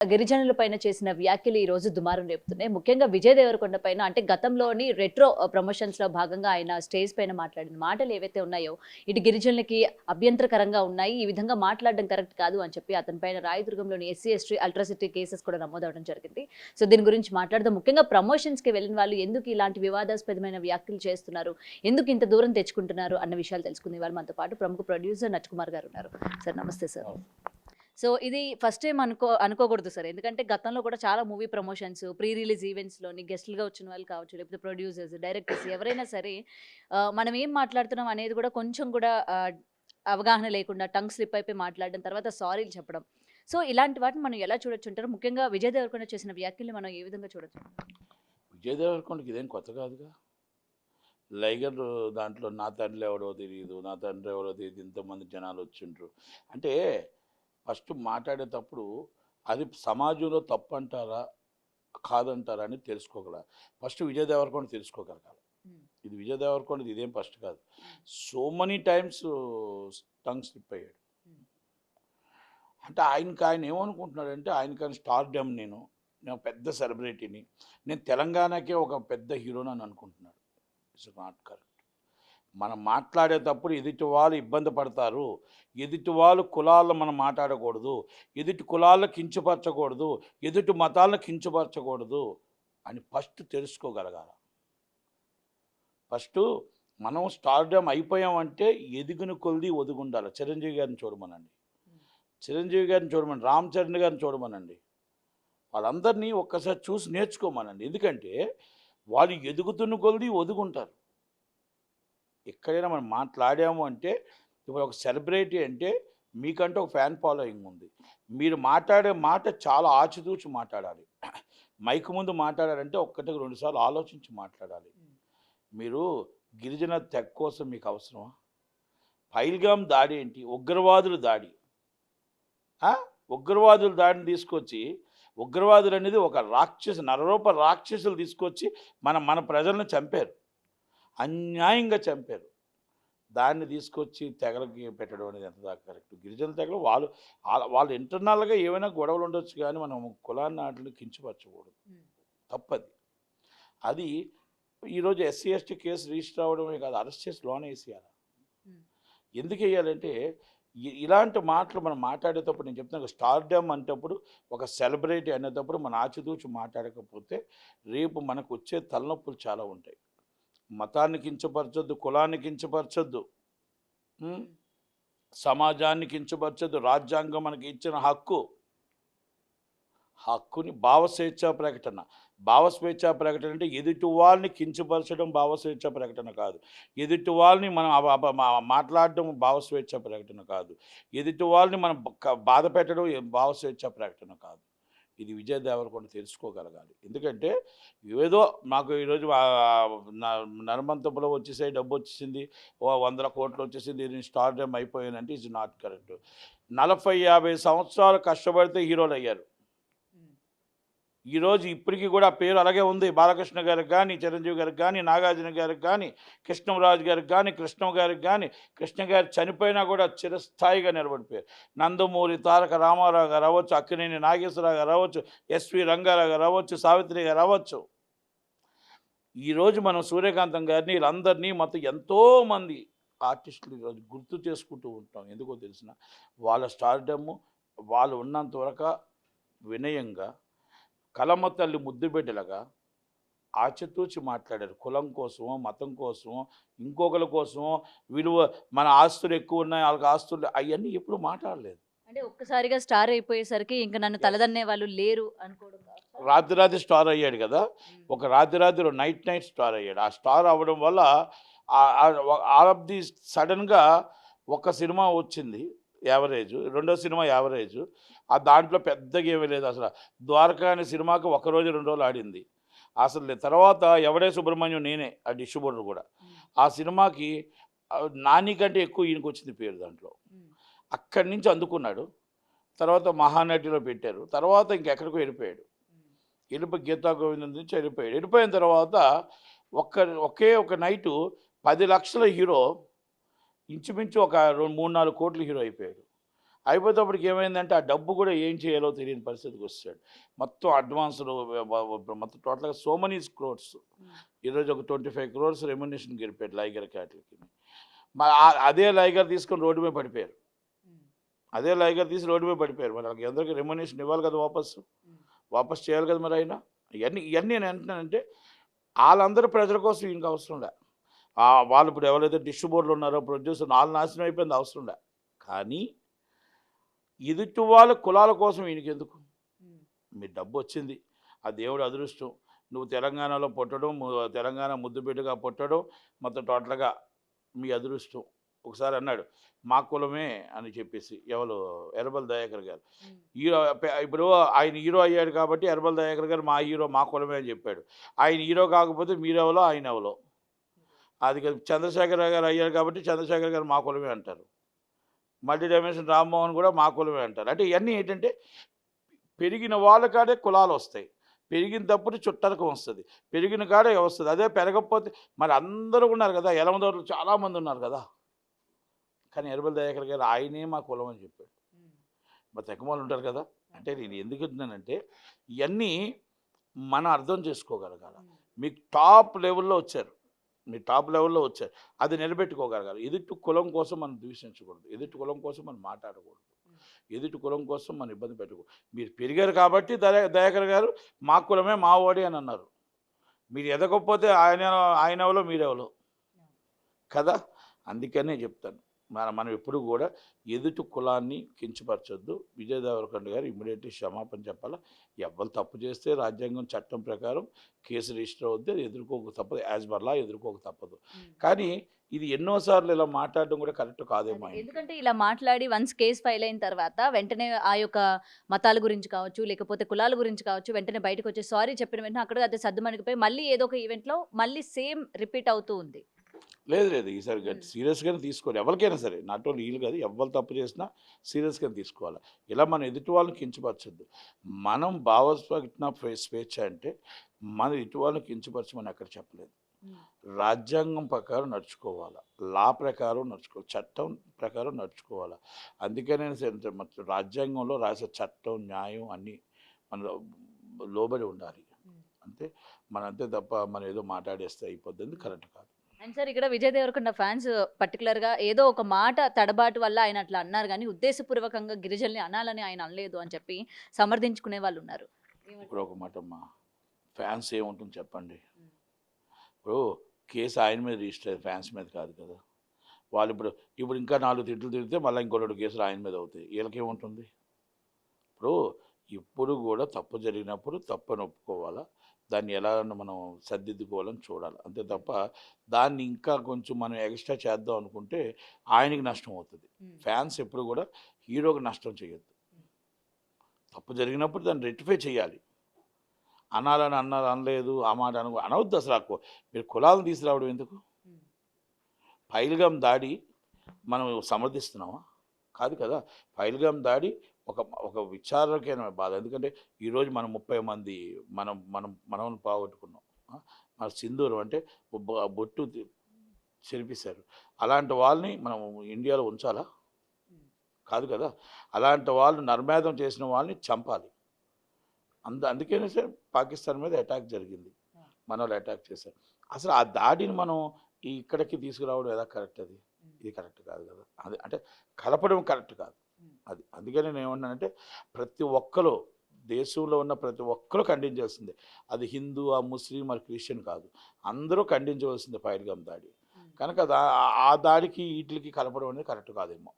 గిరిజనుల పైన చేసిన వ్యాఖ్యలు ఈ రోజు దుమారం రేపుతున్నాయి. ముఖ్యంగా విజయ్ దేవరకొండ పైన అంటే గతంలోని రెట్రో ప్రమోషన్స్‌లో భాగంగా ఆయన స్టేజ్ పైన మాట్లాడిన మాటలు ఏవైతే ఉన్నాయో, ఇటు గిరిజనులకి అభ్యంతరకరంగా ఉన్నాయి. ఈ విధంగా మాట్లాడడం కరెక్ట్ కాదు అని చెప్పి అతని పైన రాయదుర్గంలోని ఎస్సీ, ఎస్టీ అట్రాసిటీ కేసెస్ కూడా నమోదవడం జరిగింది. సో దీని గురించి మాట్లాడదాం. ముఖ్యంగా ప్రమోషన్స్‌కి వెళ్ళిన వాళ్ళు ఎందుకు ఇలాంటి వివాదాస్పదమైన వ్యాఖ్యలు చేస్తున్నారు? ఎందుకు ఇంత దూరం తెచ్చుకుంటున్నారు? అన్న విషయాలు తెలుసుకుందాం. ఇవాళ మనతో పాటు ప్రముఖ ప్రొడ్యూసర్ నట్కుమార్ గారు ఉన్నారు. సార్ నమస్తే సార్. సో ఇది ఫస్ట్ టైం అనుకోకూడదు సార్. ఎందుకంటే గతంలో కూడా చాలా మూవీ ప్రమోషన్స్, ప్రీ రిలీజ్ ఈవెంట్స్‌లోని గెస్ట్‌లుగా వచ్చిన వాళ్ళు కావచ్చు, లేకపోతే ప్రొడ్యూసర్స్, డైరెక్టర్స్ ఎవరైనా సరే మనం ఏం మాట్లాడుతున్నాం అనేది కూడా కొంచెం కూడా అవగాహన లేకుండా టంగ్ స్లిప్ అయిపోయి మాట్లాడడం, తర్వాత సారీలు చెప్పడం. సో ఇలాంటి వాటిని మనం ఎలా చూడొచ్చంటారు? ముఖ్యంగా విజయ్ దేవరకొండ చేసిన వ్యాఖ్యల్ని మనం ఏ విధంగా చూడొచ్చు? విజయ్ దేవరకొండకి ఇదేం కొత్త కాదుగా. 'లైగర్' దాంట్లో నా తండ్రి ఎవరో తెలీదు, నా తండ్రి ఎవరో తెలీదు, ఇంతమంది జనాలు వచ్చిండ్రు అంటే ఫస్ట్ మాట్లాడేటప్పుడు అది సమాజంలో తప్పు అంటారా కాదంటారా అని తెలుసుకోగల. ఫస్ట్ విజయ్ దేవరకొండ తెలుసుకోగలగాలి. ఇది విజయ్ దేవరకొండది ఇదేం ఫస్ట్ కాదు. So many times tongue slip అయ్యాడు. అంటే ఆయన ఏమనుకుంటున్నాడంటే ఆయనకని స్టార్డమ్, నేను పెద్ద సెలబ్రిటీని, నేను తెలంగాణకే ఒక పెద్ద హీరోని అని అనుకుంటున్నాడు. It's not correct. మనం మాట్లాడేటప్పుడు ఎదుటి వాళ్ళు ఇబ్బంది పడతారు, ఎదుటి వాళ్ళు కులాలను మనం మాట్లాడకూడదు, ఎదుటి కులాలను కించపరచకూడదు, ఎదుటి మతాలను కించపరచకూడదు అని ఫస్ట్ తెలుసుకోగలగాలి. ఫస్ట్ మనం స్టార్డమ్ అయిపోయామంటే ఎదిగిన కొలిది ఒదుగుండాలి. చిరంజీవి గారిని చూడమనండి, చిరంజీవి గారిని చూడమని, రామ్ చరణ్ గారిని చూడమనండి, వాళ్ళందరినీ ఒక్కసారి చూసి నేర్చుకోమనండి. ఎందుకంటే వాళ్ళు ఎదుగుతున్న కొలిది ఒదుగుంటారు. ఎక్కడైనా మనం మాట్లాడాము అంటే, ఇప్పుడు ఒక సెలబ్రిటీ అంటే మీకంటే ఒక ఫ్యాన్ ఫాలోయింగ్ ఉంది. మీరు మాట్లాడే మాట చాలా ఆచితూచి మాట్లాడాలి. మైక్ ముందు మాట్లాడాలంటే ఒక్కటికి 2 సార్లు ఆలోచించి మాట్లాడాలి. మీరు గిరిజన తెగ కోసం మీకు అవసరమా? పైల్గామ్ దాడి ఏంటి? ఉగ్రవాదుల దాడి. ఉగ్రవాదుల దాడిని తీసుకొచ్చి, ఉగ్రవాదులు అనేది ఒక నరరూప రాక్షసులు తీసుకొచ్చి మన ప్రజలను చంపారు, అన్యాయంగా చంపారు. దాన్ని తీసుకొచ్చి తెగలకి పెట్టడం అనేది ఎంత దాకా కరెక్ట్? గిరిజన తెగలు వాళ్ళు ఇంటర్నల్గా ఏమైనా గొడవలు ఉండొచ్చు, కానీ మనం కులాన్ని వాటిని కించపరచకూడదు. తప్పది. అది ఈరోజు ఎస్సీ ఎస్టీ కేసు రిజిస్టర్ అవ్వడమే కాదు, అరెస్ట్ చేసి లోన్ వేసేయాలి. ఎందుకు వేయాలంటే ఇలాంటి మాటలు మనం మాట్లాడేటప్పుడు, నేను చెప్తున్నాను, స్టార్డమ్ అంటప్పుడు, ఒక సెలబ్రిటీ అనేటప్పుడు మనం ఆచితూచి మాట్లాడకపోతే రేపు మనకు వచ్చే తలనొప్పులు చాలా ఉంటాయి. మతాన్ని కించపరచొద్దు, కులాన్ని కించపరచొద్దు, సమాజాన్ని కించపరచొద్దు. రాజ్యాంగం మనకి ఇచ్చిన హక్కుని భావస్వేచ్ఛా ప్రకటన అంటే ఎదుటి వాళ్ళని కించపరచడం భావస్వేచ్ఛా ప్రకటన కాదు. ఎదుటి వాళ్ళని మనం మాట్లాడడం భావస్వేచ్ఛా ప్రకటన కాదు. ఎదుటి వాళ్ళని మనం బాధ పెట్టడం భావస్వేచ్ఛా ప్రకటన కాదు. ఇది విజయ్ దేవరకొండ తెలుసుకోగలగాలి. ఎందుకంటే ఏదో మాకు ఈరోజు నర్మంతపులో వచ్చేసాయి, డబ్బు వచ్చేసింది, 100 కోట్లు వచ్చేసింది, నేను స్టార్డమ్ అయిపోయానంటే ఇట్స్ నాట్ కరెక్ట్. 40-50 సంవత్సరాలు కష్టపడితే హీరోలు అయ్యారు. ఈరోజు ఇప్పటికీ కూడా పేరు అలాగే ఉంది. బాలకృష్ణ గారికి కానీ, చిరంజీవి గారికి కానీ, నాగార్జున గారికి కానీ, కృష్ణరాజు గారికి కానీ, కృష్ణ గారికి కానీ, కృష్ణ గారు చనిపోయినా కూడా చిరస్థాయిగా నిలబడిపోయారు. నందమూరి తారక రామారావు గారు అవ్వచ్చు, అక్కినేని నాగేశ్వరరావు గారు అవ్వచ్చు, ఎస్వి రంగారావు గారు అవ్వచ్చు, సావిత్రి గారు అవ్వచ్చు. ఈరోజు మనం సూర్యకాంతం గారిని, వీళ్ళందరినీ మొత్తం ఎంతోమంది ఆర్టిస్టులు ఈరోజు గుర్తు చేసుకుంటూ ఉంటాం. ఎందుకో తెలిసిన వాళ్ళ స్టార్డమ్, వాళ్ళు ఉన్నంత వరకు వినయంగా, కలమ తల్లి ముద్దు బిడ్డలుగా ఆచితూచి మాట్లాడారు. కులం కోసమో, మతం కోసమో, ఇంకొకరి కోసమో, మన ఆస్తులు ఎక్కువ ఉన్నాయి, వాళ్ళకి ఆస్తులు, అవన్నీ ఎప్పుడు మాట్లాడలేదు. అంటే ఒక్కసారిగా స్టార్ అయిపోయేసరికి ఇంకా నన్ను తలదన్నే వాళ్ళు లేరు అనుకోవడం. రాత్రి స్టార్ అయ్యాడు కదా, ఒక రాత్రి నైట్ స్టార్ అయ్యాడు. ఆ స్టార్ అవ్వడం వల్ల ఆల్ ఆఫ్ ది సడన్గా ఒక సినిమా వచ్చింది యావరేజ్, రెండో సినిమా యావరేజ్, దాంట్లో పెద్దగా ఏమీ లేదు. అసలు ద్వారకా అనే సినిమాకి 1 రోజు 2 రోజులు ఆడింది అసలు. తర్వాత ఎవడే సుబ్రహ్మణ్యం నేనే ఆ డిస్ట్రిబ్యూటర్ కూడా. ఆ సినిమాకి నాని కంటే ఎక్కువ ఈయనకు వచ్చింది పేరు దాంట్లో. అక్కడి నుంచి అందుకున్నాడు. తర్వాత మహానటిలో పెట్టారు. తర్వాత ఇంకెక్కడికో వెళ్ళిపోయాడు. గీతా గోవిందం నుంచి వెళ్ళిపోయిన తర్వాత ఒకే ఒక నైటు 10 లక్షల హీరో ఇంచుమించు ఒక 3-4 కోట్ల హీరో అయిపోయాడు. అయిపోయేటప్పటికి ఏమైందంటే ఆ డబ్బు కూడా ఏం చేయాలో తెలియని పరిస్థితికి వచ్చాడు. మొత్తం అడ్వాన్స్‌లు మొత్తం టోటల్‌గా సో మెనీ క్రోర్స్. ఈరోజు ఒక 25 crores రెమ్యునరేషన్ గెలిపాడు లైగర్ క్యాటిల్‌కి. అదే లైగర్ తీసుకొని రోడ్డు మీద పడిపోయారు. అదే లైగర్ తీసి రోడ్డు మీద పడిపోయారు. మరి వాళ్ళకి అందరికీ రెమ్యునరేషన్ ఇవ్వాలి కదా వాపస్ చేయాలి కదా మరి ఆయన. ఇవన్నీ నేను అంటున్నానంటే వాళ్ళందరూ ప్రజల కోసం ఈయనకి అవసరం లే. వాళ్ళు ఇప్పుడు ఎవరైతే డిస్ట్రిబ్యూటర్లు ఉన్నారో ప్రొడ్యూసర్ వాళ్ళు నాశనం అయిపోయింది అవసరం లే. కానీ ఎదుటి వాళ్ళ కులాల కోసం ఈయనకి ఎందుకు? మీ డబ్బు వచ్చింది, ఆ దేవుడు అదృష్టం. నువ్వు తెలంగాణలో పుట్టడం, తెలంగాణ ముద్దుబిడ్డగా పుట్టడం మొత్తం టోటల్గా మీ అదృష్టం. ఒకసారి అన్నాడు మా కులమే అని చెప్పేసి ఎవరు ఎర్రబెల్లి దయాకర్ గారు. హీరో ఇప్పుడు ఆయన హీరో అయ్యాడు కాబట్టి ఎర్రబెల్లి దయాకర్ గారు మా హీరో మా కులమే అని చెప్పాడు. ఆయన హీరో కాకపోతే మీరెవలో ఆయన ఎవలో. అది చంద్రశేఖర్ గారు అయ్యారు కాబట్టి చంద్రశేఖర్ గారు మా కులమే అంటారు. మల్టీ డైమెన్షన్ రామ్మోహన్ కూడా మా కులమే అంటారు. అంటే ఇవన్నీ ఏంటంటే పెరిగిన వాళ్ళ కాడే కులాలు వస్తాయి, పెరిగిన తప్పుడు చుట్టరకం వస్తుంది, పెరిగిన కాడే వస్తుంది. అదే పెరగకపోతే మరి అందరూ ఉన్నారు కదా, ఎలమదోరులు చాలామంది ఉన్నారు కదా. కానీ ఎర్రబెల్లి దయాకర్ గారు ఆయనే మా కులం అని చెప్పాడు. మరి తెక్కమాలు ఉంటారు కదా. అంటే నేను ఎందుకు అంటున్నానంటే ఇవన్నీ మనం అర్థం చేసుకోగలగాల. మీకు టాప్ లెవెల్లో వచ్చారు, మీరు టాప్ లెవెల్లో వచ్చారు, అది నిలబెట్టుకోగలగాలి. ఎదుటి కులం కోసం మనం దూషించకూడదు, ఎదుటి కులం కోసం మనం మాట్లాడకూడదు, ఎదుటి కులం కోసం మనం ఇబ్బంది పెట్టకూడదు. మీరు పెరిగారు కాబట్టి దయాకర్ గారు మా కులమే మా ఓడి అని అన్నారు. మీరు ఎదగకపోతే ఆయన ఎవరో మీరెవరో కదా. అందుకనే చెప్తాను మనం ఎప్పుడు కూడా ఎదుటి కులాన్ని కించపరచొద్దు. విజయ్ దేవరకొండ గారు ఇమ్మీడియట్లీ క్షమాపణ చెప్పాలా. ఎవరు తప్పు చేస్తే రాజ్యాంగం చట్టం ప్రకారం కేసు రిజిస్టర్ అవుద్ది, అది ఎదుర్కోక తప్పదు, యాజ్ బర్లా ఎదుర్కోక తప్పదు. కానీ ఇది ఎన్నోసార్లు ఇలా మాట్లాడడం కూడా కరెక్ట్ కాదేమో. ఎందుకంటే ఇలా మాట్లాడి వన్స్ కేసు ఫైల్ అయిన తర్వాత వెంటనే ఆ యొక్క మతాల గురించి కావచ్చు, లేకపోతే కులాల గురించి కావచ్చు, వెంటనే బయటకు వచ్చి సారీ చెప్పిన వెంటనే అక్కడ అది సద్దుమణిగిపోయి మళ్ళీ ఏదో ఒక ఈవెంట్లో మళ్ళీ సేమ్ రిపీట్ అవుతూ ఉంది. లేదు ఈసారి సీరియస్గానే తీసుకోవాలి. ఎవరికైనా సరే, నాట్ ఓన్లీ వీళ్ళు కాదు, ఎవరు తప్పు చేసినా సీరియస్గానే తీసుకోవాలి. ఇలా మనం ఎదుటి వాళ్ళని కించపరచద్దు. మనం భావస్వజ్ఞ స్వేచ్ఛ అంటే మనం ఎదుటి వాళ్ళని కించపరచమని ఎక్కడ చెప్పలేదు. రాజ్యాంగం ప్రకారం నడుచుకోవాలి, లా ప్రకారం నడుచుకోవాలి, చట్టం ప్రకారం నడుచుకోవాలి. అందుకనే రాజ్యాంగంలో రాసే చట్టం న్యాయం అన్నీ మన లోబడి ఉండాలి. అంతే అంతే తప్ప మనం ఏదో మాట్లాడేస్తే అయిపోద్ది, కరెక్ట్ కాదు. అండ్ సార్ ఇక్కడ విజయ్ దేవరకొండ ఫ్యాన్స్ పర్టికులర్గా ఏదో ఒక మాట తడబాటు వల్ల ఆయన అట్లా అన్నారు, కానీ ఉద్దేశపూర్వకంగా గిరిజనుల్ని అనాలని ఆయన అనలేదు అని చెప్పి సమర్థించుకునే వాళ్ళు ఉన్నారు. ఇప్పుడు ఒక మాట అమ్మా, ఫ్యాన్స్ ఏముంటుంది చెప్పండి. ఇప్పుడు కేసు ఆయన మీద రిజిస్టర్ అయ్యేది, ఫ్యాన్స్ మీద కాదు కదా. వాళ్ళు ఇప్పుడు ఇంకా 4 తిట్లు తిరిగితే మళ్ళీ ఇంకో 2 కేసులు ఆయన మీద అవుతాయి. వీళ్ళకేముంటుంది? ఇప్పుడు కూడా తప్పు జరిగినప్పుడు తప్పని ఒప్పుకోవాలా, దాన్ని ఎలా మనం సర్దిద్దుకోవాలని చూడాలి. అంతే తప్ప దాన్ని ఇంకా కొంచెం మనం ఎక్స్ట్రా చేద్దాం అనుకుంటే ఆయనకి నష్టం అవుతుంది. ఫ్యాన్స్ ఎప్పుడు కూడా హీరోకి నష్టం చేయొద్దు. తప్పు జరిగినప్పుడు దాన్ని రెక్టిఫై చేయాలి. అనలేదు ఆ మాట అనవద్దు అసలు. మీరు కులాలను తీసుకురావడం ఎందుకు? పైల్గామ్ దాడి మనం సమర్థిస్తున్నామా? కాదు కదా. పైల్గామ్ దాడి ఒక విచారకమైన బాధ. ఎందుకంటే ఈరోజు మనం 30 మంది మనం పోగొట్టుకున్నాం. మన సింధూరం అంటే బొట్టు చెరిపేశారు. అలాంటి వాళ్ళని మనం ఇండియాలో ఉంచాలా? కాదు కదా. అలాంటి వాళ్ళు నర్మేధం చేసిన వాళ్ళని చంపాలి. అందుకనే సార్ పాకిస్తాన్ మీద అటాక్ జరిగింది, మన వాళ్ళు అటాక్ చేశారు. అసలు ఆ దాడిని మనం ఇక్కడికి తీసుకురావడం ఎలా కరెక్ట్? ఇది కరెక్ట్ కాదు కదా. అది అంటే కలపడం కరెక్ట్ కాదు. అందుకని నేను ఏమన్నానంటే ప్రతి ఒక్కరు, దేశంలో ఉన్న ప్రతి ఒక్కరు ఖండించాల్సిందే. అది హిందూ, ఆ ముస్లిం, మరి క్రిస్టియన్ కాదు, అందరూ ఖండించవలసిందే పైల్గామ్ దాడి. కనుక ఆ దాడికి వీటికి కలపడం అనేది కరెక్ట్ కాదేమో.